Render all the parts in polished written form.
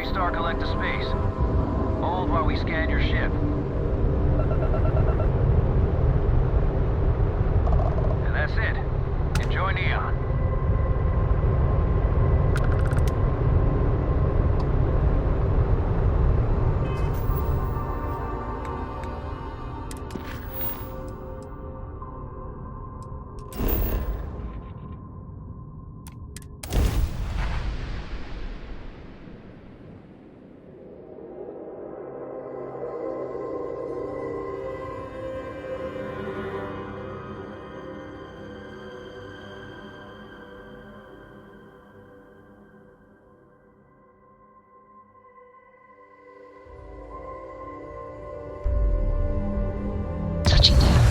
3-star collector space. Hold while we scan your ship. And that's it. Enjoy Neon. Touching down.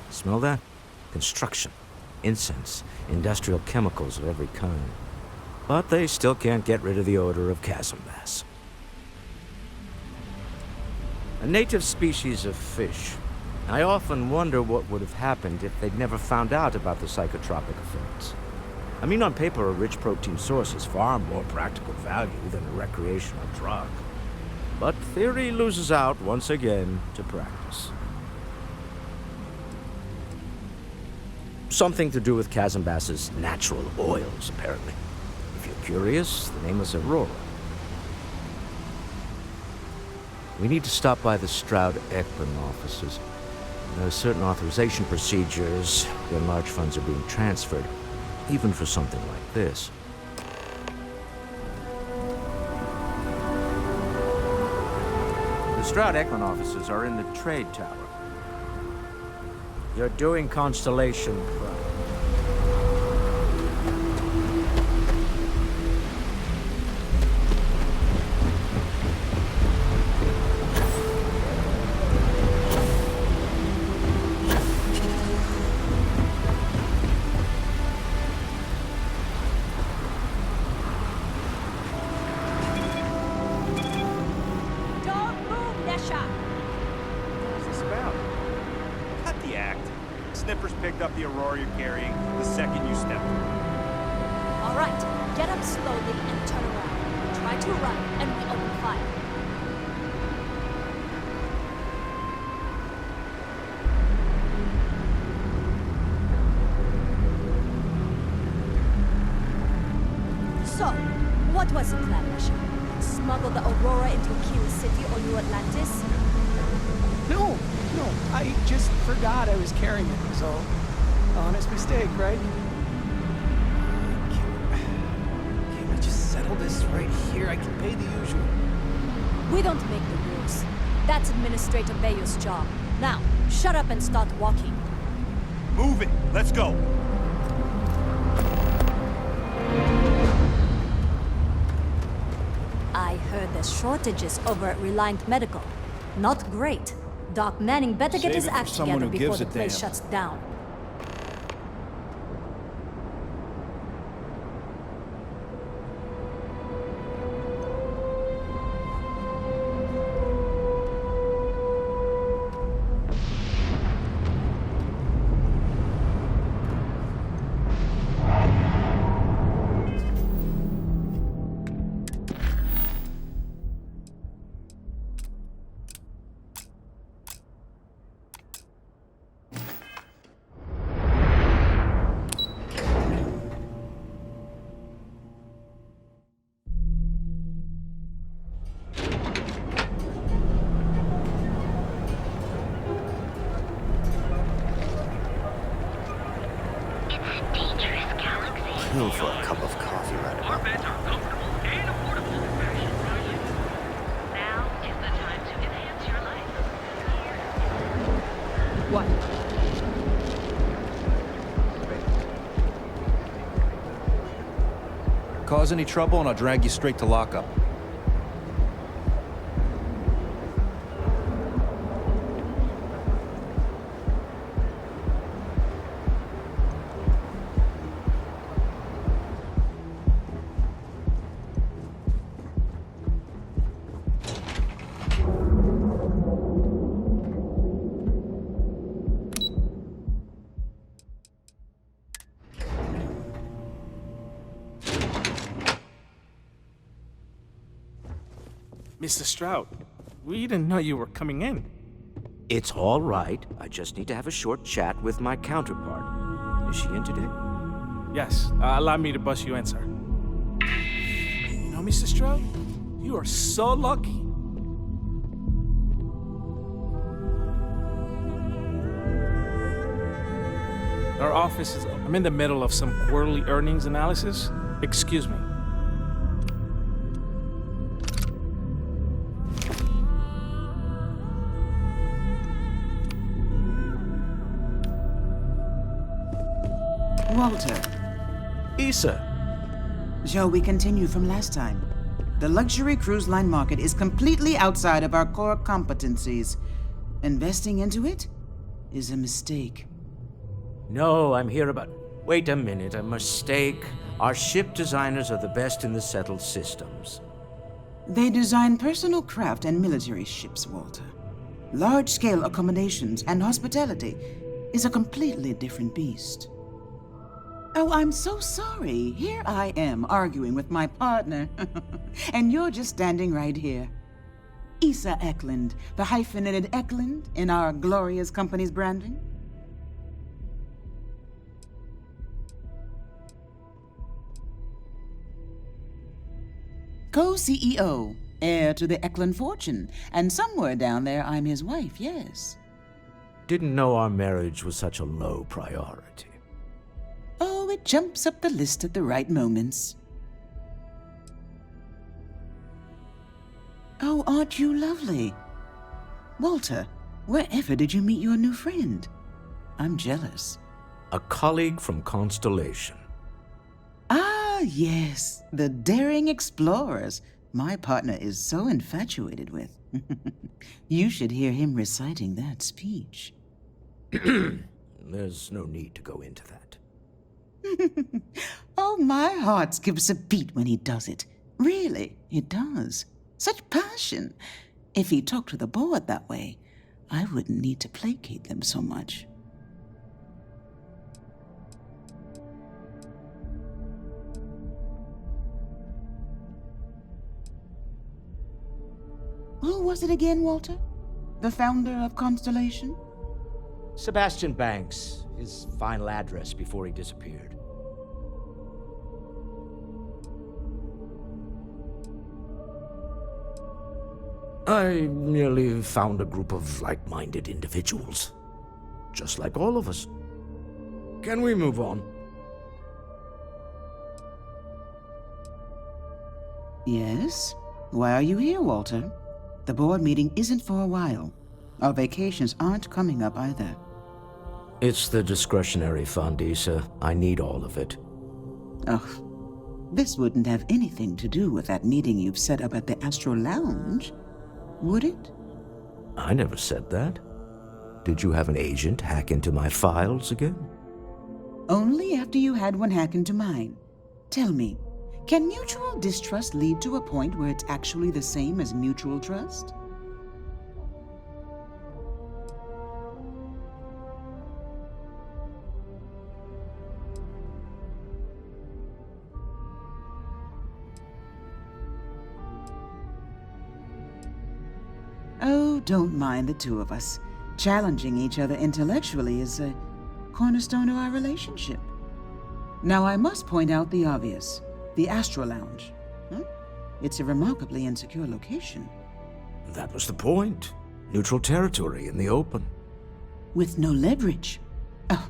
Smell that? Construction, incense, industrial chemicals of every kind. But they still can't get rid of the odor of chasm bass. A native species of fish. I often wonder what would have happened if they'd never found out about the psychotropic effects. I mean, on paper, a rich protein source is far more practical value than a recreational drug. But theory loses out once again to practice. Something to do with chasm bass's natural oils, apparently. If you're curious, the name is Aurora. We need to stop by the Stroud-Ekman offices. There are certain authorization procedures when large funds are being transferred, even for something like this. The Stroud-Ekman offices are in the trade tower. You're doing Constellation, right? Don't move, Nesha! What's this about? Cut the act. Snippers picked up the Aurora you're carrying the second you stepped through. All right, get up slowly and turn around. Try to run, and we open fire. So, what was the plan, Nesha? Smuggle the Aurora into Kilo City or New Atlantis? No, I just forgot I was carrying it, so honest mistake, right? Can't we just settle this right here? I can pay the usual. We don't make the rules. That's Administrator Bayo's job. Now, shut up and start walking. Move it! Let's go! I heard there's shortages over at Reliant Medical. Not great. Doc Manning better get Save his it for act someone together who before gives the a place damn. shuts down. Kill for a cup of coffee right Our about beds now. are comfortable and affordable. Now is the time to enhance your life. What? Cause any trouble and I'll drag you straight to lockup. Mr. Stroud, we didn't know you were coming in. It's all right. I just need to have a short chat with my counterpart. Is she in today? Yes, allow me to bust you in, sir. You know, Mr. Stroud, you are so lucky. Our office is... I'm in the middle of some quarterly earnings analysis. Excuse me. Walter, Issa. shall we continue from last time? The luxury cruise line market is completely outside of our core competencies. Investing into it is a mistake. No, I'm here about... Wait a minute, a mistake. Our ship designers are the best in the settled systems. They design personal craft and military ships, Walter. Large-scale accommodations and hospitality is a completely different beast. Oh, I'm so sorry. Here I am arguing with my partner, and you're just standing right here. Issa Eklund, the hyphenated Eklund in our glorious company's branding. Co-CEO, heir to the Eklund fortune, and somewhere down there I'm his wife, yes. Didn't know our marriage was such a low priority. Oh, it jumps up the list at the right moments. Oh, aren't you lovely? Walter, wherever did you meet your new friend? I'm jealous. A colleague from Constellation. Ah, yes, the daring explorers my partner is so infatuated with. You should hear him reciting that speech. There's no need to go into that. Oh, my heart skips a beat when he does it. Really, it does. Such passion. If he talked to the board that way, I wouldn't need to placate them so much. Who was it again, Walter? The founder of Constellation? Sebastian Banks, his final address before he disappeared. I merely found a group of like-minded individuals. Just like all of us. Can we move on? Yes? Why are you here, Walter? The board meeting isn't for a while. Our vacations aren't coming up either. It's the discretionary fund, Issa. I need all of it. Oh, this wouldn't have anything to do with that meeting you've set up at the Astro Lounge, would it? I never said that. Did you have an agent hack into my files again? Only after you had one hack into mine. Tell me, can mutual distrust lead to a point where it's actually the same as mutual trust? Oh, don't mind the two of us. Challenging each other intellectually is a cornerstone of our relationship. Now, I must point out the obvious. The Astro Lounge. Huh? It's a remarkably insecure location. That was the point. Neutral territory in the open. With no leverage. Oh,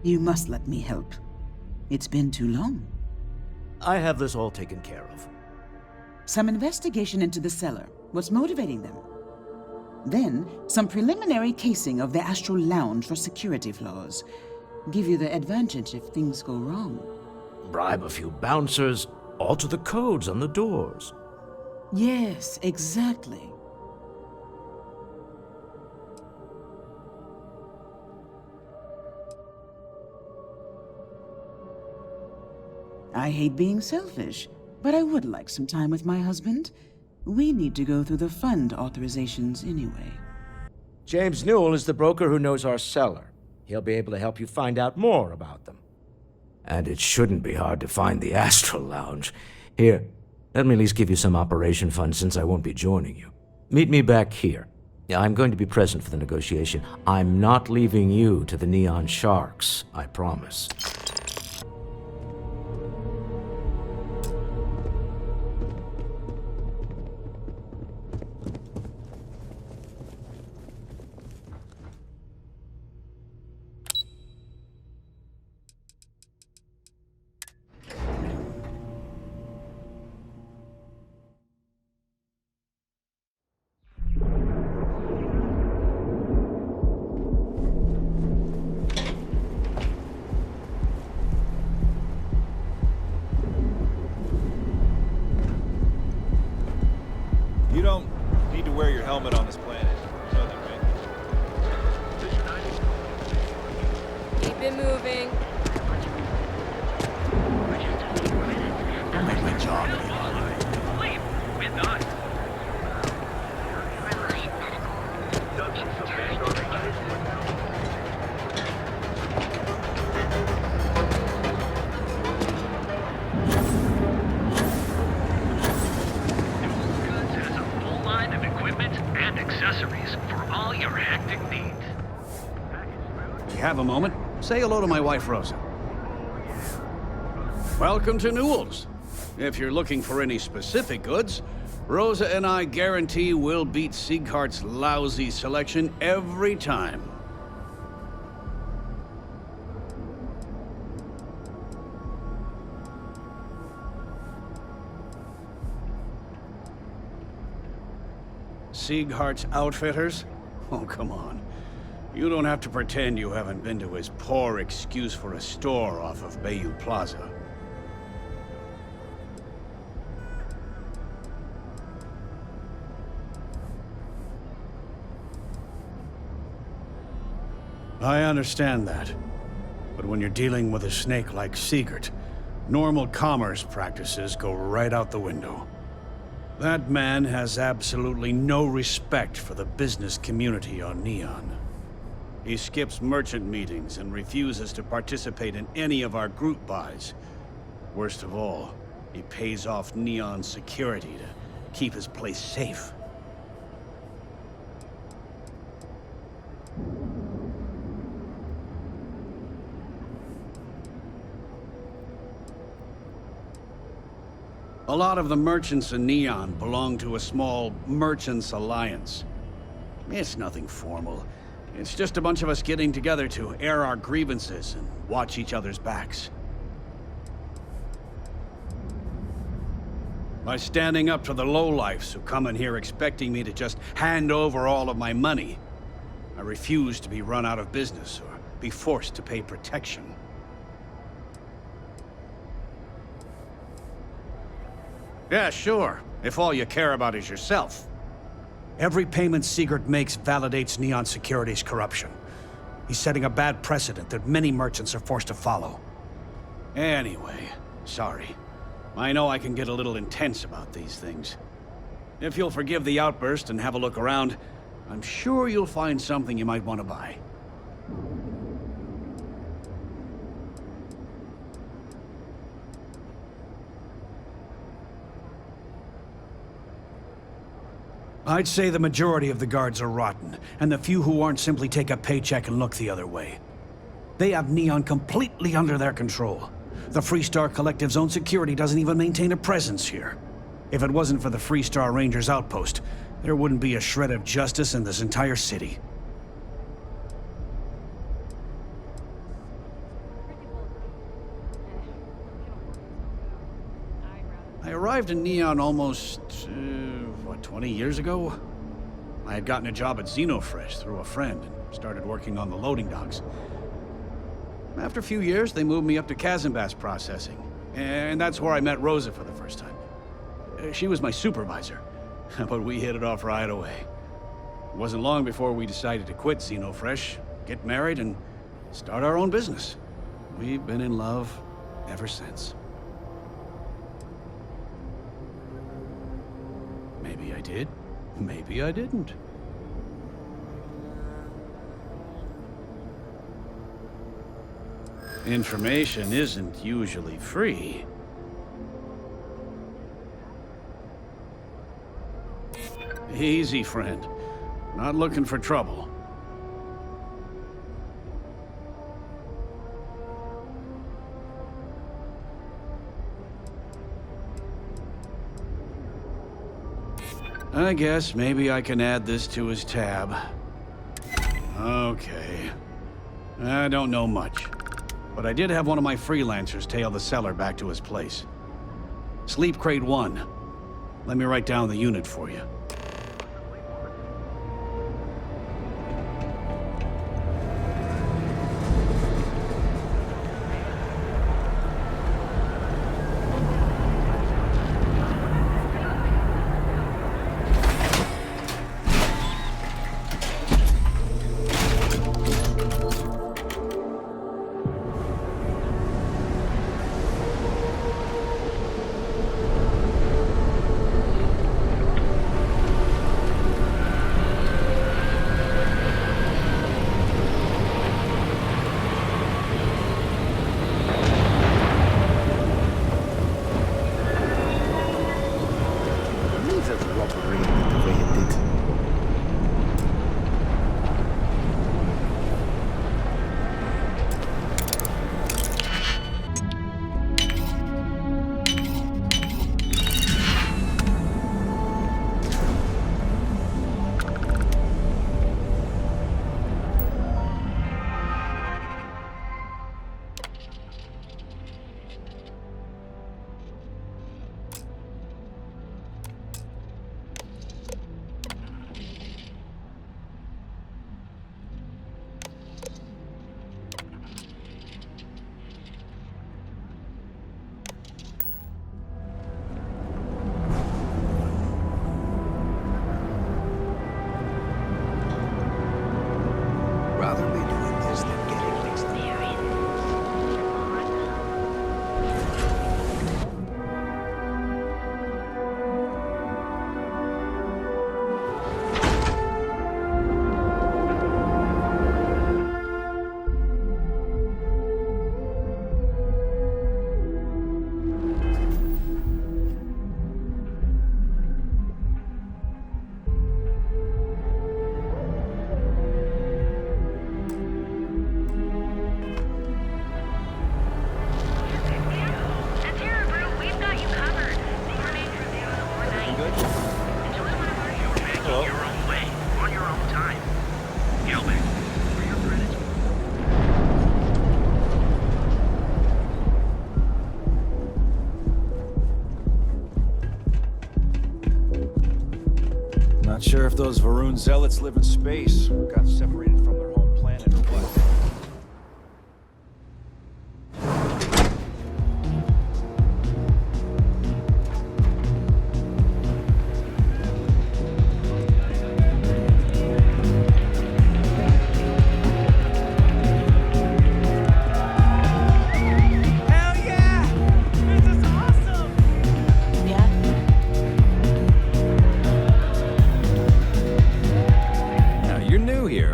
you must let me help. It's been too long. I have this all taken care of. Some investigation into the cellar. What's motivating them? Then, some preliminary casing of the Astro Lounge for security flaws. Give you the advantage if things go wrong. Bribe a few bouncers, alter the codes on the doors. Yes, exactly. I hate being selfish, but I would like some time with my husband. We need to go through the fund authorizations anyway. James Newell is the broker who knows our seller. He'll be able to help you find out more about them. And it shouldn't be hard to find the Astral Lounge. Here, let me at least give you some operation funds since I won't be joining you. Meet me back here. I'm going to be present for the negotiation. I'm not leaving you to the Neon Sharks, I promise. You don't need to wear your helmet on this planet. You know that, right? Keep it moving. Have a moment. Say hello to my wife, Rosa. Welcome to Newell's. If you're looking for any specific goods, Rosa and I guarantee we'll beat Sieghart's lousy selection every time. Sieghart's Outfitters? Oh, come on. You don't have to pretend you haven't been to his poor excuse for a store off of Bayou Plaza. I understand that. But when you're dealing with a snake like Siegert, normal commerce practices go right out the window. That man has absolutely no respect for the business community on Neon. He skips merchant meetings and refuses to participate in any of our group buys. Worst of all, he pays off Neon security to keep his place safe. A lot of the merchants in Neon belong to a small Merchants Alliance. It's nothing formal. It's just a bunch of us getting together to air our grievances and watch each other's backs. By standing up to the lowlifes who come in here expecting me to just hand over all of my money, I refuse to be run out of business or be forced to pay protection. Yeah, sure, if all you care about is yourself. Every payment Siegert makes validates Neon Security's corruption. He's setting a bad precedent that many merchants are forced to follow. Anyway, sorry. I know I can get a little intense about these things. If you'll forgive the outburst and have a look around, I'm sure you'll find something you might want to buy. I'd say the majority of the guards are rotten, and the few who aren't simply take a paycheck and look the other way. They have Neon completely under their control. The Freestar Collective's own security doesn't even maintain a presence here. If it wasn't for the Freestar Rangers outpost, there wouldn't be a shred of justice in this entire city. I arrived in Neon almost, 20 years ago? I had gotten a job at Xenofresh through a friend and started working on the loading docks. After a few years, they moved me up to Kazanbas processing. And that's where I met Rosa for the first time. She was my supervisor, but we hit it off right away. It wasn't long before we decided to quit Xenofresh, get married, and start our own business. We've been in love ever since. Maybe I did, maybe I didn't. Information isn't usually free. Easy, friend. Not looking for trouble. I guess maybe I can add this to his tab. Okay. I don't know much, but I did have one of my freelancers tail the seller back to his place. Sleep Crate 1. Let me write down the unit for you. Not sure if those Varun zealots live in space or got separated from their home planet or what.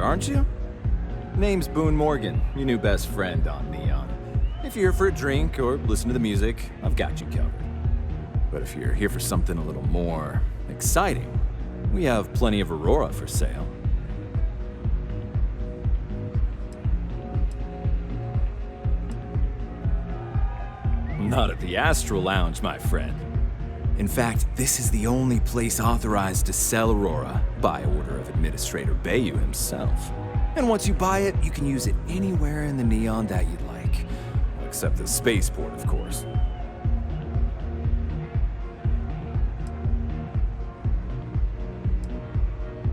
Aren't you? Name's Boone Morgan, your new best friend on Neon. If you're here for a drink or listen to the music, I've got you covered. But if you're here for something a little more exciting, we have plenty of Aurora for sale. Not at the Astral Lounge, my friend. In fact, this is the only place authorized to sell Aurora by order of Administrator Bayou himself. And once you buy it, you can use it anywhere in the Neon that you'd like. Except the spaceport, of course.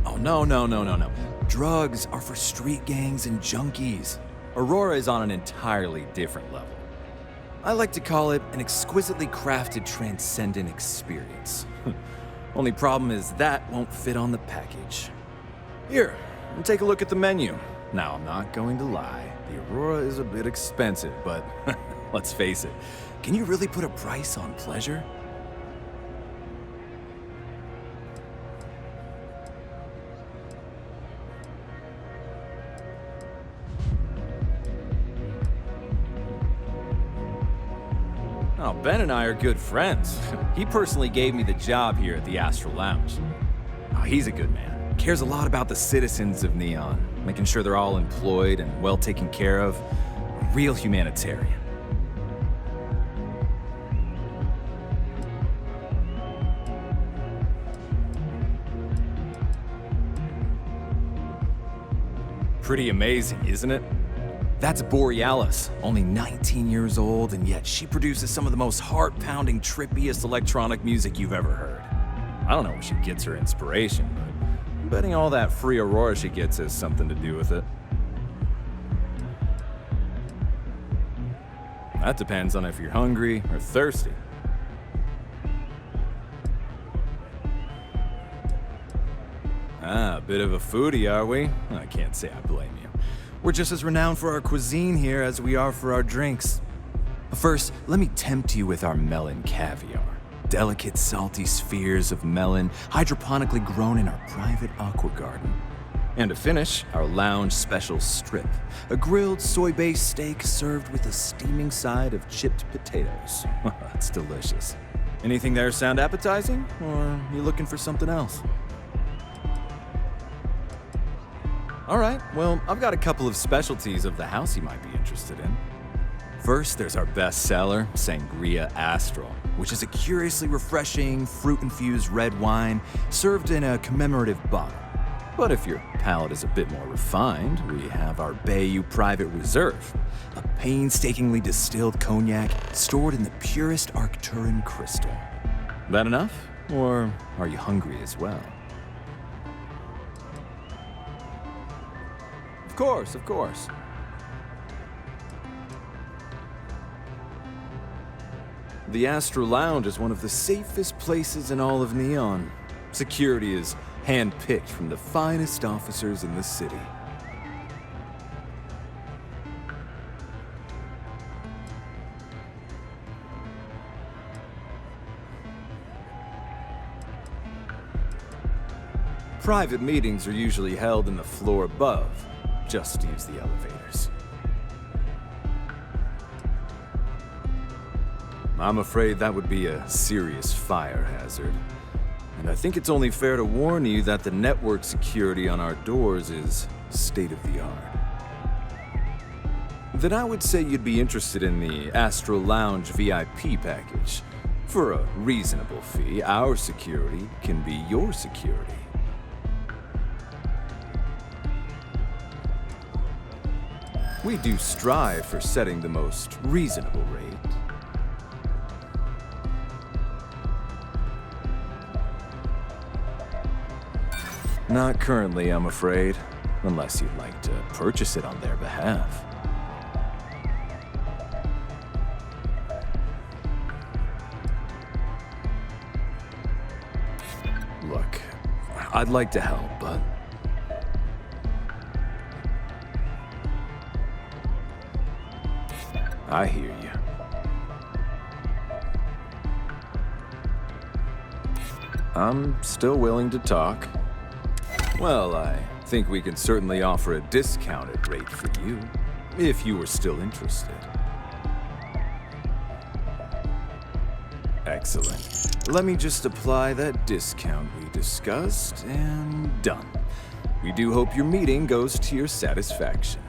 Oh, no. Drugs are for street gangs and junkies. Aurora is on an entirely different level. I like to call it an exquisitely crafted transcendent experience. Only problem is that won't fit on the package. Here, take a look at the menu. Now, I'm not going to lie. The Aurora is a bit expensive, but let's face it. Can you really put a price on pleasure? Oh, Ben and I are good friends. He personally gave me the job here at the Astral Lounge. Oh, he's a good man. Cares a lot about the citizens of Neon, making sure they're all employed and well taken care of. A real humanitarian. Pretty amazing, isn't it? That's Borealis, only 19 years old, and yet she produces some of the most heart-pounding, trippiest electronic music you've ever heard. I don't know where she gets her inspiration, but I'm betting all that free Aurora she gets has something to do with it. That depends on if you're hungry or thirsty. Ah, a bit of a foodie, are we? I can't say I blame you. We're just as renowned for our cuisine here as we are for our drinks. First, let me tempt you with our melon caviar. Delicate, salty spheres of melon, hydroponically grown in our private aqua garden. And to finish, our lounge special strip, a grilled soy-based steak served with a steaming side of chipped potatoes. That's delicious. Anything there sound appetizing, or you looking for something else? All right, well, I've got a couple of specialties of the house you might be interested in. First, there's our best seller, Sangria Astral, which is a curiously refreshing, fruit-infused red wine served in a commemorative bottle. But if your palate is a bit more refined, we have our Bayou Private Reserve, a painstakingly distilled cognac stored in the purest Arcturan crystal. That enough? Or are you hungry as well? Of course. The Astral Lounge is one of the safest places in all of Neon. Security is hand-picked from the finest officers in the city. Private meetings are usually held in the floor above. Just use the elevators. I'm afraid that would be a serious fire hazard. And I think it's only fair to warn you that the network security on our doors is state-of-the-art. Then I would say you'd be interested in the Astral Lounge VIP package. For a reasonable fee, our security can be your security. We do strive for setting the most reasonable rate. Not currently, I'm afraid, unless you'd like to purchase it on their behalf. Look, I'd like to help, but I hear you. I'm still willing to talk. Well, I think we can certainly offer a discounted rate for you, if you were still interested. Excellent. Let me just apply that discount we discussed, and done. We do hope your meeting goes to your satisfaction.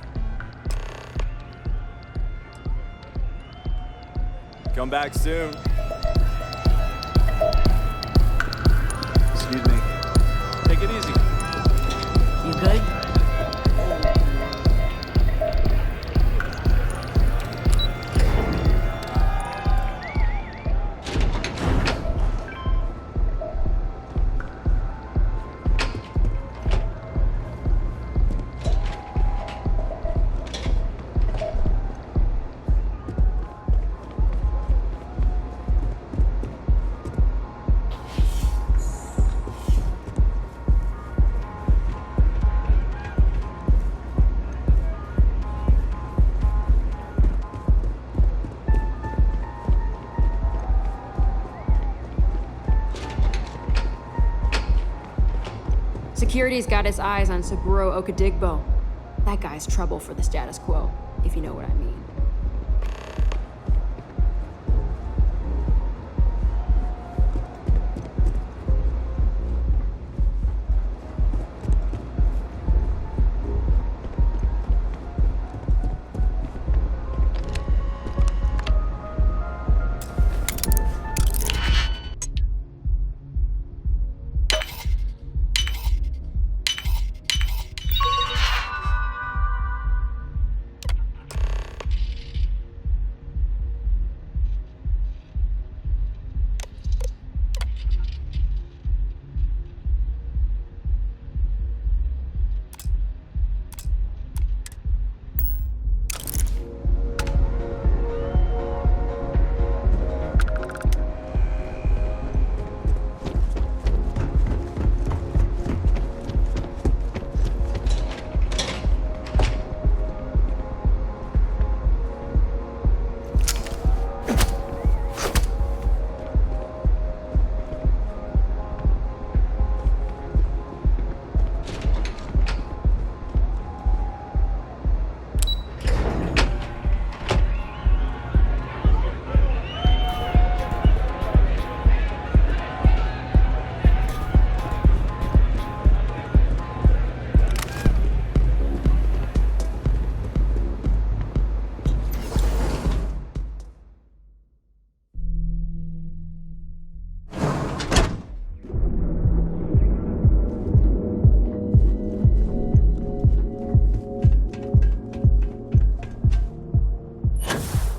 Come back soon. Excuse me. Take it easy. You good? Security's got its eyes on Saburo Okadigbo. That guy's trouble for the status quo, if you know what I mean.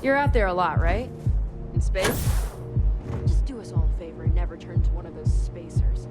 You're out there a lot, right? In space? Just do us all a favor and never turn into one of those spacers.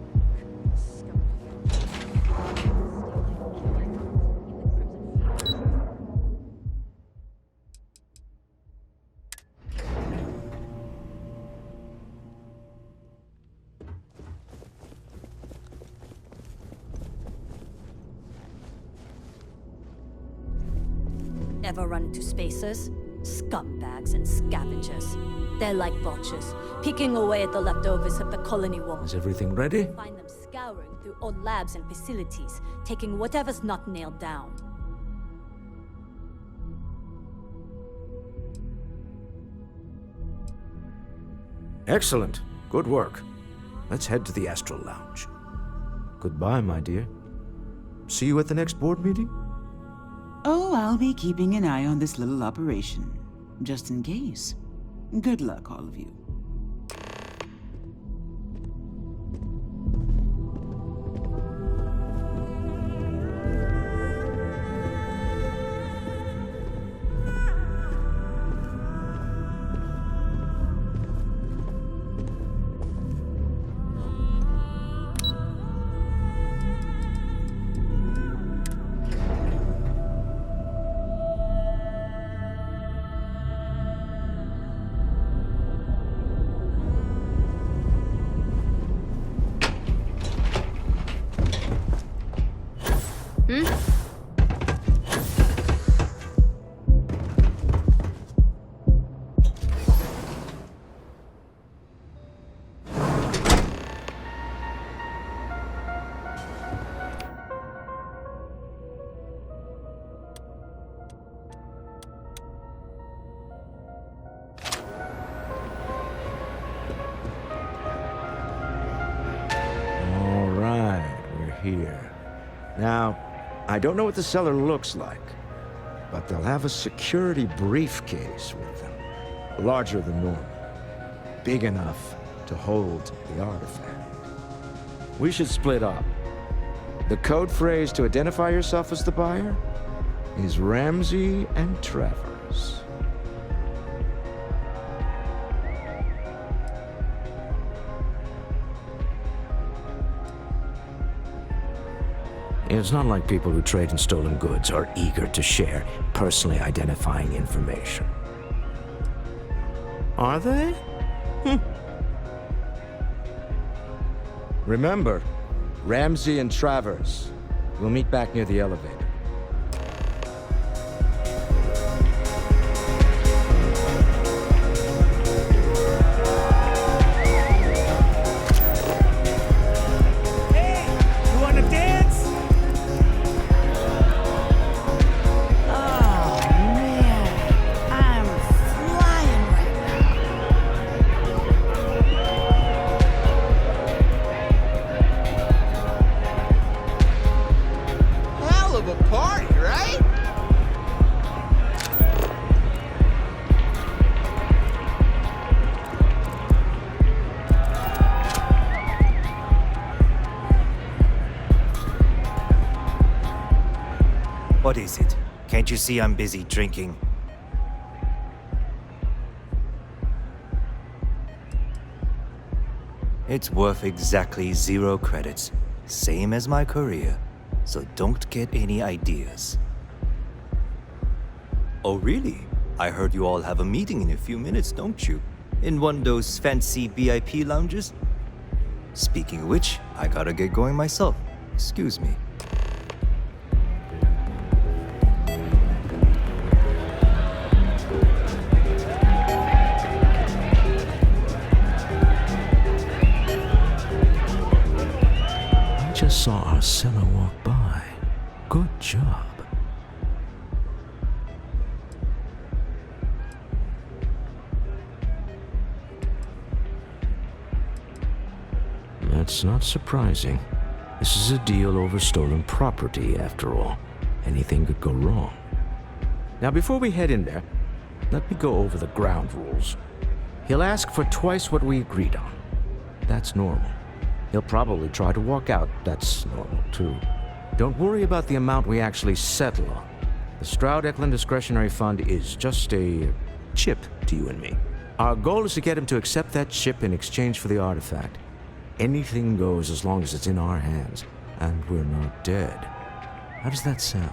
Ever run into spacers? Scumbags and scavengers. They're like vultures, picking away at the leftovers of the colony woman. Is everything ready? Find them scouring through old labs and facilities, taking whatever's not nailed down. Excellent. Good work. Let's head to the Astral Lounge. Goodbye, my dear. See you at the next board meeting? Oh, I'll be keeping an eye on this little operation, just in case. Good luck, all of you. Here. Now, I don't know what the cellar looks like, but they'll have a security briefcase with them. Larger than normal. Big enough to hold the artifact. We should split up. The code phrase to identify yourself as the buyer is Ramsey and Travers. It's not like people who trade in stolen goods are eager to share personally identifying information. Are they? Remember, Ramsey and Travers. We'll meet back near the elevator. Hey, you wanna dance? What is it? Can't you see I'm busy drinking? It's worth exactly 0 credits, same as my career, so don't get any ideas. Oh really? I heard you all have a meeting in a few minutes, don't you? In one of those fancy VIP lounges? Speaking of which, I gotta get going myself. Excuse me. I just saw Arcella walk by. Good job. That's not surprising. This is a deal over stolen property, after all. Anything could go wrong. Now, before we head in there, let me go over the ground rules. He'll ask for twice what we agreed on. That's normal. He'll probably try to walk out. That's normal, too. Don't worry about the amount we actually settle on. The Stroud-Eklund Discretionary Fund is just a chip to you and me. Our goal is to get him to accept that chip in exchange for the artifact. Anything goes as long as it's in our hands, and we're not dead. How does that sound?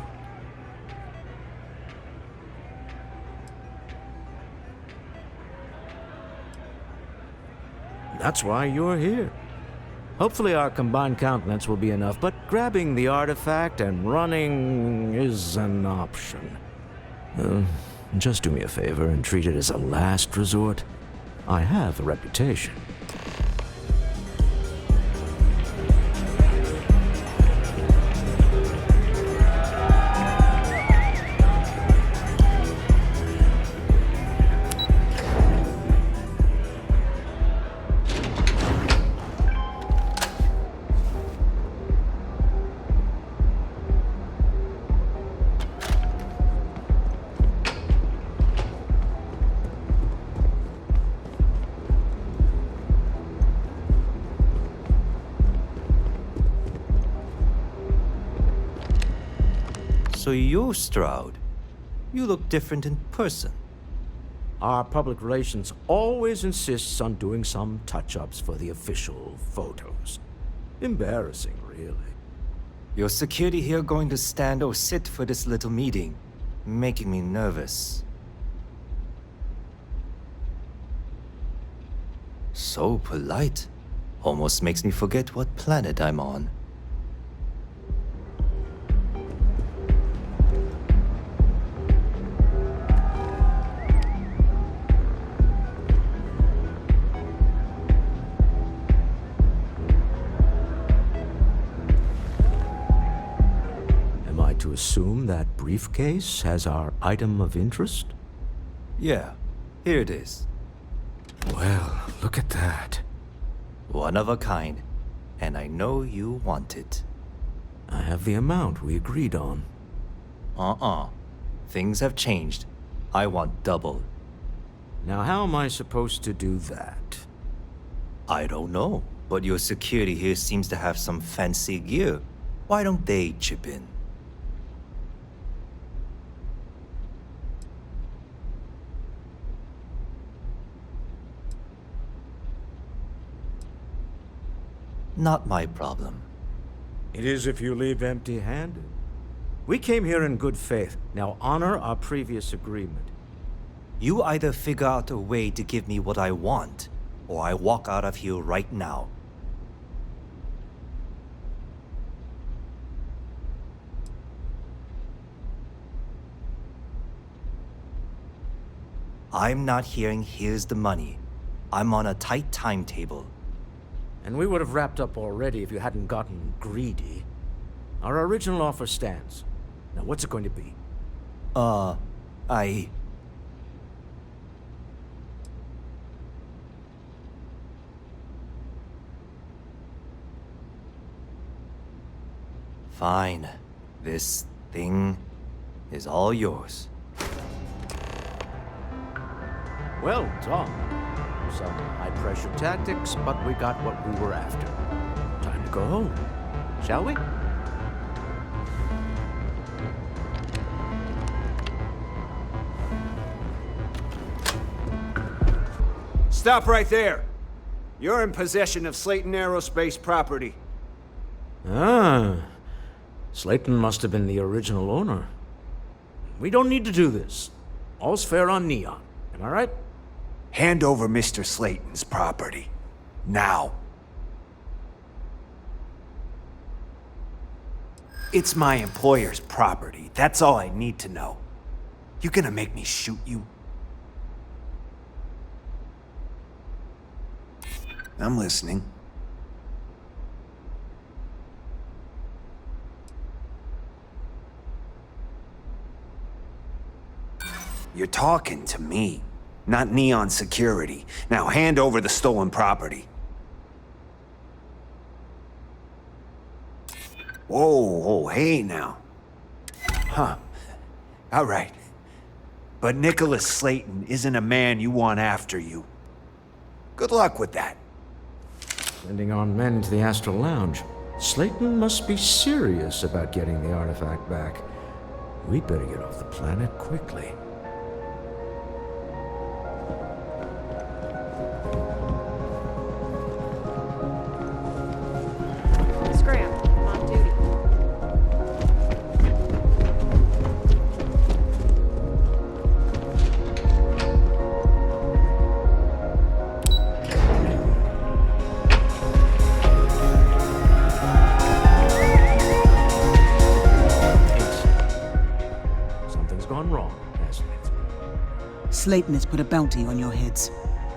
That's why you're here. Hopefully our combined countenance will be enough, but grabbing the artifact and running is an option. Just do me a favor and treat it as a last resort. I have a reputation. So you're Stroud. You look different in person. Our public relations always insists on doing some touch-ups for the official photos. Embarrassing, really. Your security here going to stand or sit for this little meeting, making me nervous. So polite. Almost makes me forget what planet I'm on. To assume that briefcase has our item of interest? Yeah, here it is. Well, look at that. One of a kind, and I know you want it. I have the amount we agreed on. Things have changed. I want double. Now, how am I supposed to do that? I don't know, but your security here seems to have some fancy gear. Why don't they chip in? Not my problem. It is if you leave empty-handed. We came here in good faith. Now honor our previous agreement. You either figure out a way to give me what I want, or I walk out of here right now. I'm not hearing here's the money. I'm on a tight timetable. And we would have wrapped up already if you hadn't gotten greedy. Our original offer stands. Now, what's it going to be? Fine. This thing is all yours. Well done. Some high-pressure tactics, but we got what we were after. Time to go home, shall we? Stop right there. You're in possession of Slayton Aerospace property. Ah. Slayton must have been the original owner. We don't need to do this. All's fair on Neon. Am I right? Hand over Mr. Slayton's property. Now. It's my employer's property. That's all I need to know. You gonna make me shoot you? I'm listening. You're talking to me, not Neon Security. Now hand over the stolen property. Whoa, hey now. Huh. All right. But Nicholas Slayton isn't a man you want after you. Good luck with that. Sending on men to the Astral Lounge. Slayton must be serious about getting the artifact back. We'd better get off the planet quickly. Scram, I'm on duty. Something's gone wrong, hasn't it? Slayton has put a bounty on your heads.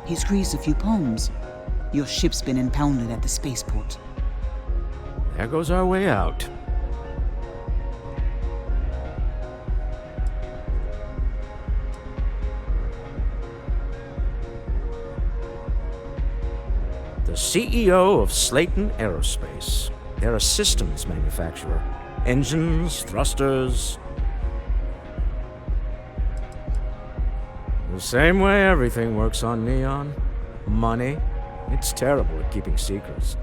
He's greased a few palms. Your ship's been impounded at the spaceport. There goes our way out. The CEO of Slayton Aerospace. They're a systems manufacturer. Engines, thrusters. The same way everything works on Neon. Money. It's terrible at keeping secrets.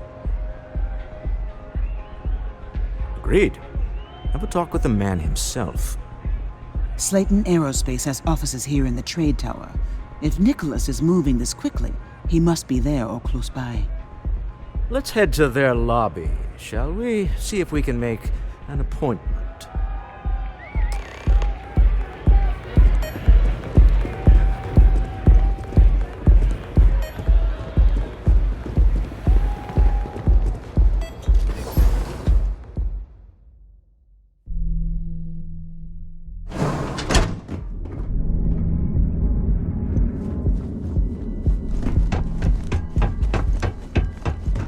Agreed. Have a talk with the man himself. Slayton Aerospace has offices here in the trade tower. If Nicholas is moving this quickly, he must be there or close by. Let's head to their lobby, shall we? See if we can make an appointment.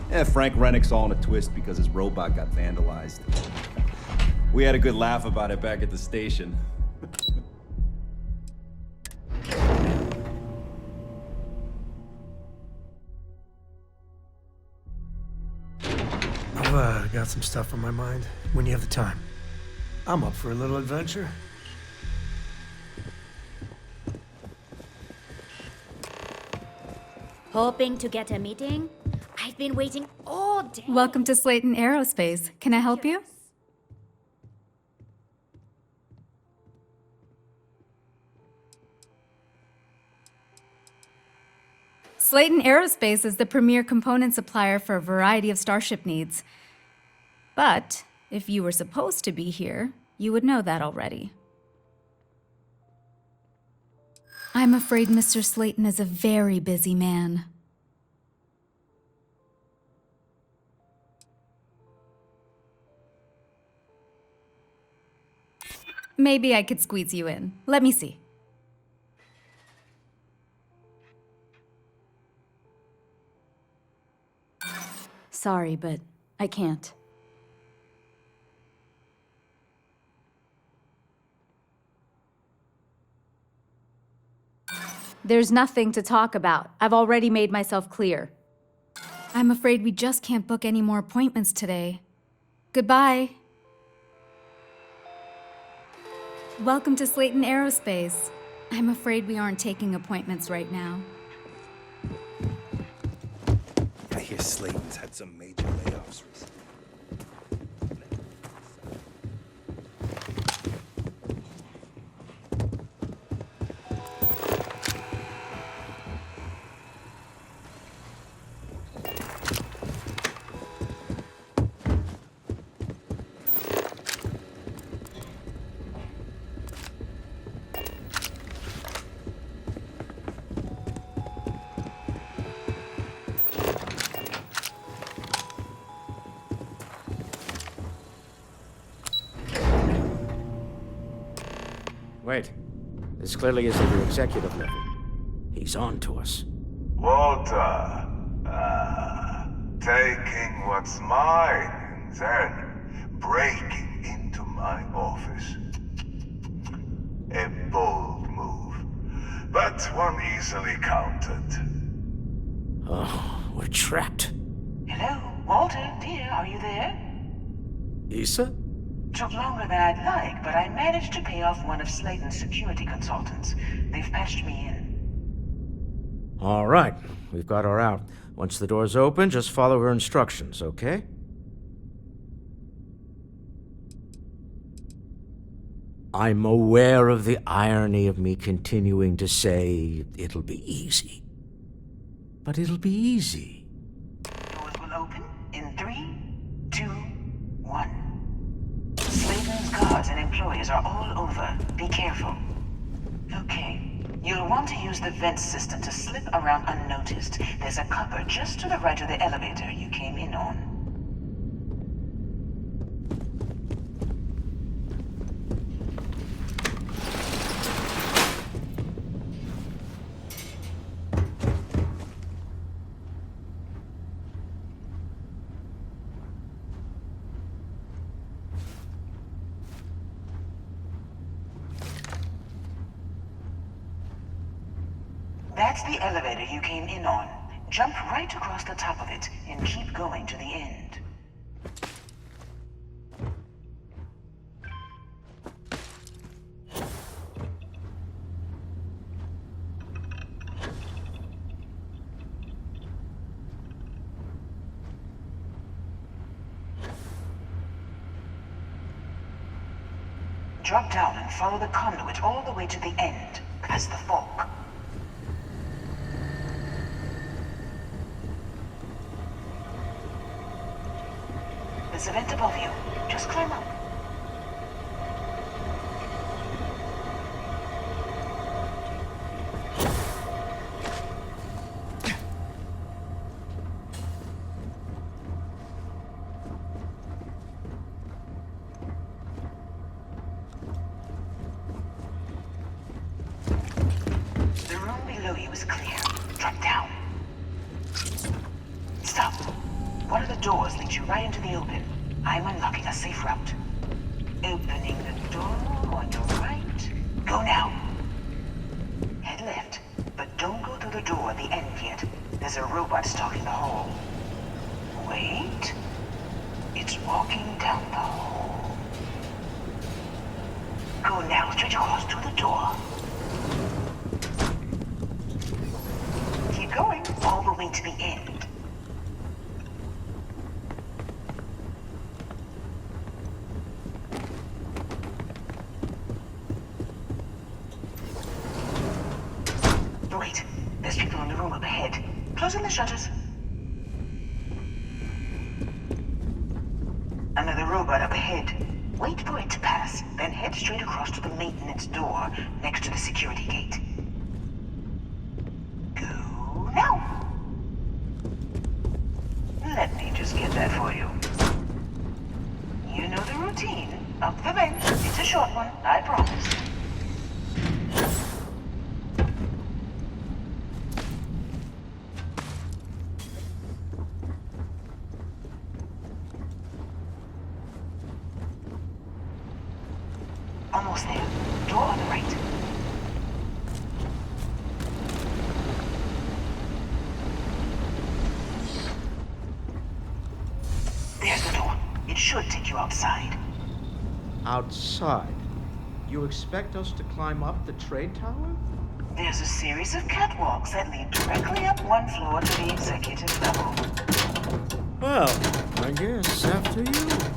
Yeah, Frank Rennick's all in a twist because his robot got vandalized. We had a good laugh about it back at the station. I've got some stuff on my mind when you have the time. I'm up for a little adventure. Hoping to get a meeting? I've been waiting all day. Welcome to Slayton Aerospace. Can I help you? Slayton Aerospace is the premier component supplier for a variety of starship needs. But if you were supposed to be here, you would know that already. I'm afraid Mr. Slayton is a very busy man. Maybe I could squeeze you in. Let me see. Sorry, but I can't. There's nothing to talk about. I've already made myself clear. I'm afraid we just can't book any more appointments today. Goodbye. Welcome to Slayton Aerospace. I'm afraid we aren't taking appointments right now. I hear Slayton's had some major layoffs recently. Wait. This clearly is at your executive level. He's on to us. Walter, taking what's mine and then breaking into my office. A bold move, but one easily countered. Oh, we're trapped. Hello, Walter, dear, are you there? Issa? Took longer than I'd like, but I managed to pay off one of Slayton's security consultants. They've patched me in. All right, we've got her out. Once the door's open, just follow her instructions, okay? I'm aware of the irony of me continuing to say it'll be easy. But it'll be easy. Doors will open in 3, 2, 1. Slayton's guards and employees are all over. Be careful. Okay. You'll want to use the vent system to slip around unnoticed. There's a cupboard just to the right of the elevator you came in on. That's the elevator you came in on. Jump right across the top of it and keep going to the end. Drop down and follow the conduit all the way to the end, past the fork. There's a vent above you. Just climb up. The room below you is clear. Drop down. Stop. One of the doors leads you right into the open. I'm unlocking a safe route. Opening the door on your right. Go now. Head left, but don't go through the door at the end yet. There's a robot stalking the hall. Wait. It's walking down the hall. Go now, straight across to the door. Keep going, all the way to the end. Wait, there's people in the room up ahead. Closing the shutters. Another robot up ahead. Wait for it to pass, then head straight across to the maintenance door next to the security gate. Go now. Let me just get that for you. You know the routine. Up the bench. It's a short one, I promise. Almost there. Door on the right. There's the door. It should take you outside. Outside? You expect us to climb up the trade tower? There's a series of catwalks that lead directly up one floor to the executive level. Well, I guess after you.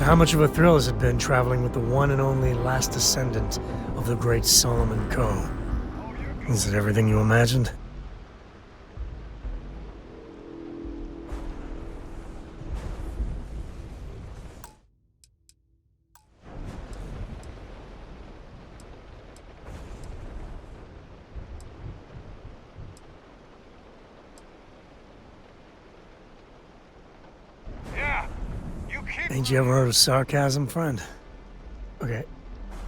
how much of a thrill has it been traveling with the one and only last descendant of the great Solomon Coe? Is it everything you imagined? Ain't you ever heard of sarcasm, friend? Okay,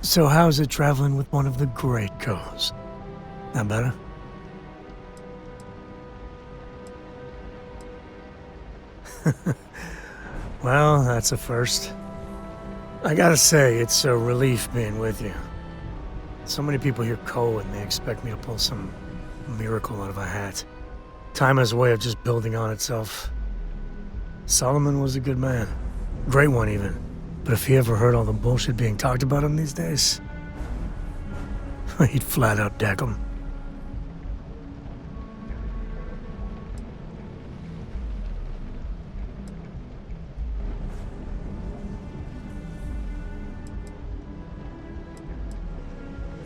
so how's it traveling with one of the great Coes? That better? Well, that's a first. I gotta say, it's a relief being with you. So many people hear Coe and they expect me to pull some miracle out of a hat. Time has a way of just building on itself. Solomon was a good man. Great one, even. But if he ever heard all the bullshit being talked about him these days, he'd flat out deck him.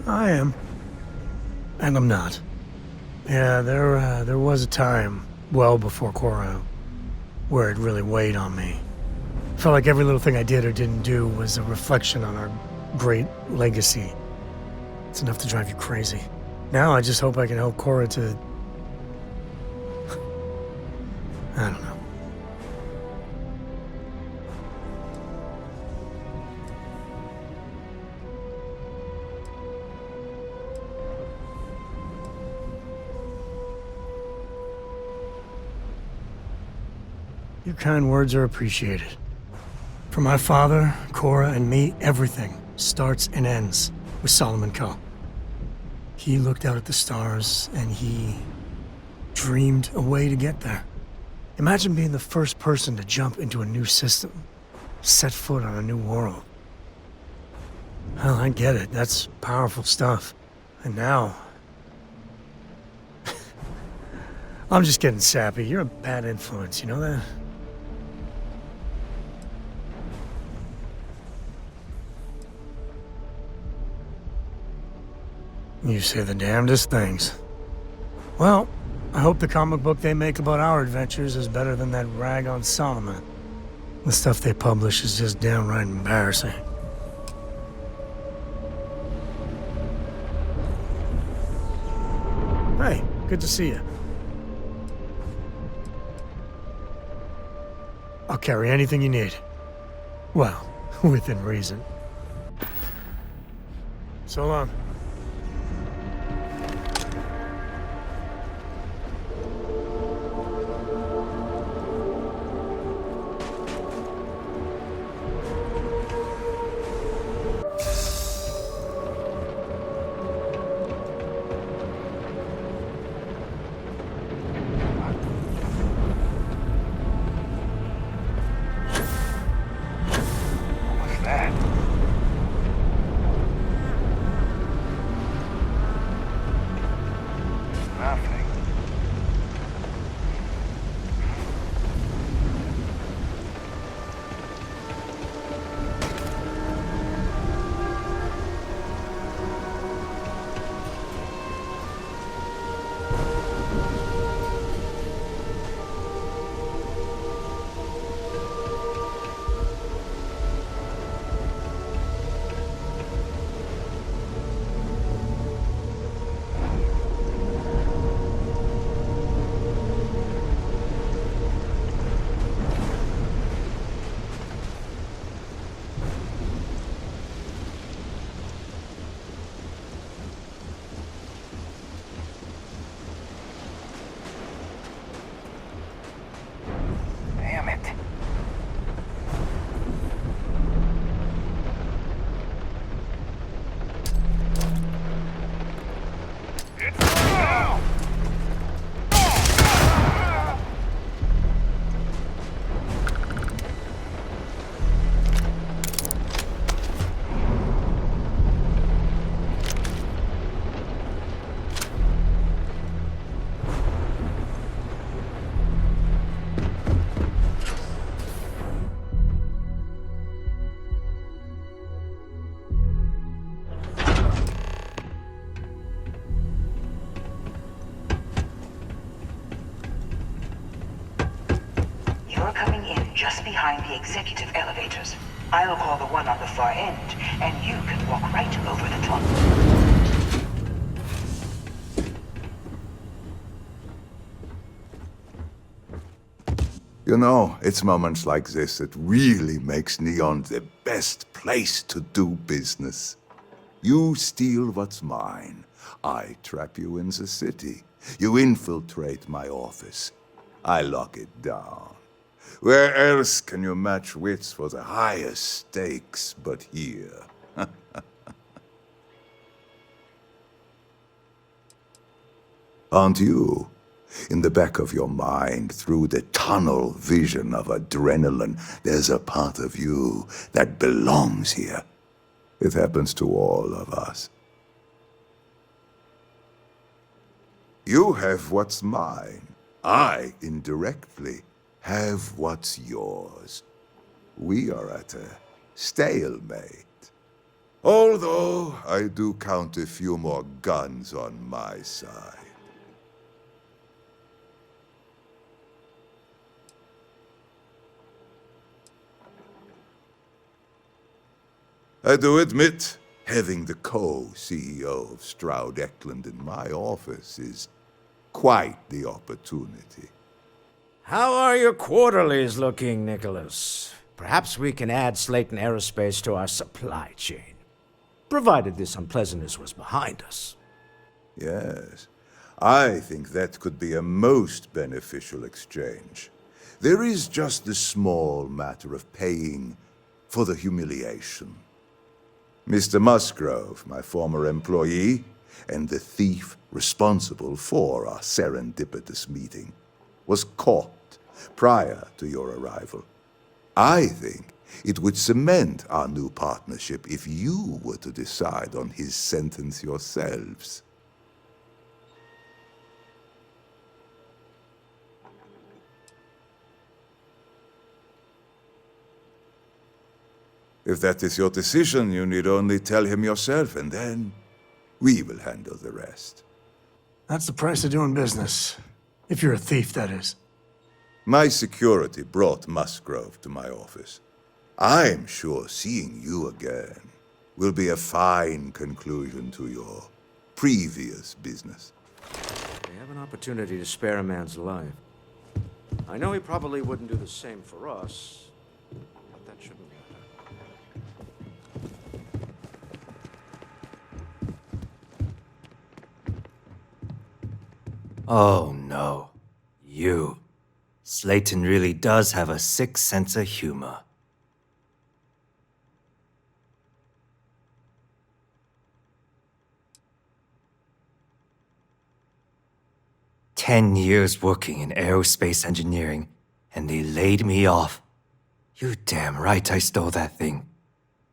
I am. And I'm not. Yeah, there was a time, well before Cora, where it really weighed on me. Felt like every little thing I did or didn't do was a reflection on our great legacy. It's enough to drive you crazy. Now I just hope I can help Cora to... I don't know. Your kind words are appreciated. For my father, Cora, and me, everything starts and ends with Solomon Coe. He looked out at the stars, and he dreamed a way to get there. Imagine being the first person to jump into a new system, set foot on a new world. Well, I get it. That's powerful stuff. And now... I'm just getting sappy. You're a bad influence, you know that? You say the damnedest things. Well, I hope the comic book they make about our adventures is better than that rag on Solomon. The stuff they publish is just downright embarrassing. Hey, good to see you. I'll carry anything you need. Well, within reason. So long. just behind the executive elevators. I'll call the one on the far end, and you can walk right over the top. You know, it's moments like this that really makes Neon the best place to do business. You steal what's mine. I trap you in the city. You infiltrate my office. I lock it down. Where else can you match wits for the highest stakes but here? Aren't you? In the back of your mind, through the tunnel vision of adrenaline, there's a part of you that belongs here. It happens to all of us. You have what's mine. I, indirectly, have what's yours. We are at a stalemate. Although I do count a few more guns on my side. I do admit, having the co-CEO of Stroud Eklund in my office is quite the opportunity. How are your quarterlies looking, Nicholas? Perhaps we can add Slayton Aerospace to our supply chain, provided this unpleasantness was behind us. Yes, I think that could be a most beneficial exchange. There is just the small matter of paying for the humiliation. Mr. Musgrove, my former employee, and the thief responsible for our serendipitous meeting, was caught prior to your arrival. I think it would cement our new partnership if you were to decide on his sentence yourselves. If that is your decision, you need only tell him yourself, and then we will handle the rest. That's the price of doing business. If you're a thief, that is. My security brought Musgrove to my office. I'm sure seeing you again will be a fine conclusion to your previous business. They have an opportunity to spare a man's life. I know he probably wouldn't do the same for us, but that shouldn't matter. Oh no. You. Slayton really does have a sick sense of humor. "10 years working in aerospace engineering, and they laid me off. You damn right I stole that thing.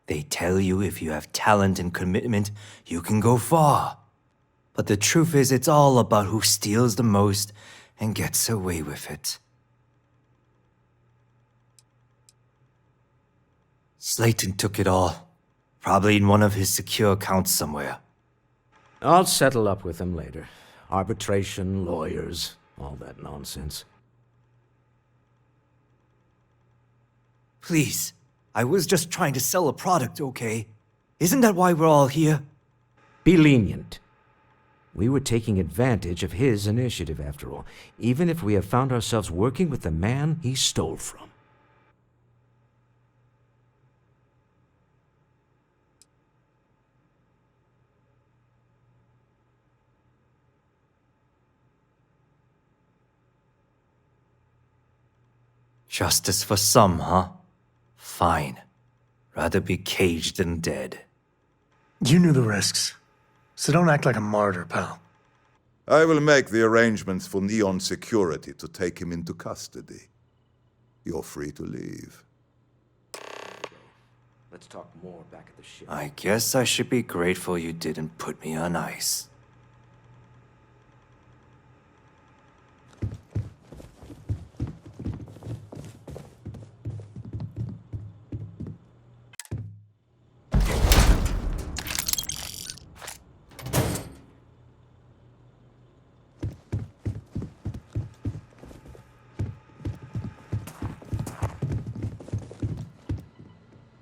They tell you if you have talent and commitment, you can go far. But the truth is, it's all about who steals the most and gets away with it." Slayton took it all. Probably in one of his secure accounts somewhere. I'll settle up with him later. Arbitration, lawyers, all that nonsense. Please, I was just trying to sell a product, okay? Isn't that why we're all here? Be lenient. We were taking advantage of his initiative, after all, even if we have found ourselves working with the man he stole from. Justice for some, huh? Fine. Rather be caged than dead. You knew the risks, so don't act like a martyr, pal. I will make the arrangements for Neon Security to take him into custody. You're free to leave. Let's talk more back at the ship. I guess I should be grateful you didn't put me on ice.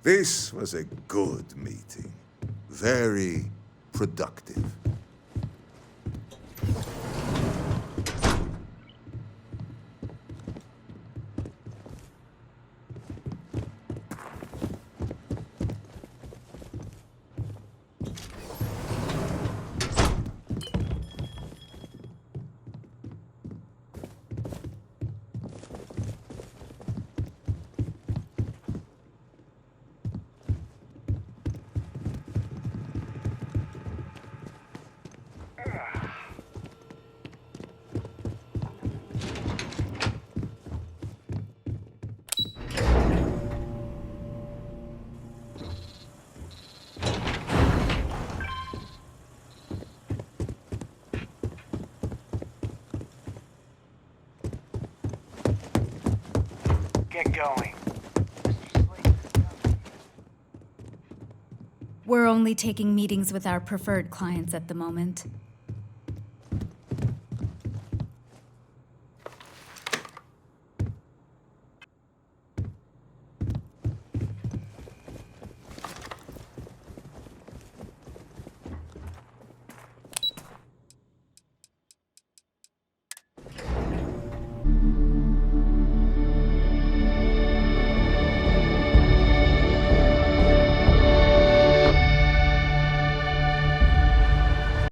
This was a good meeting. Very productive. Get going. We're only taking meetings with our preferred clients at the moment.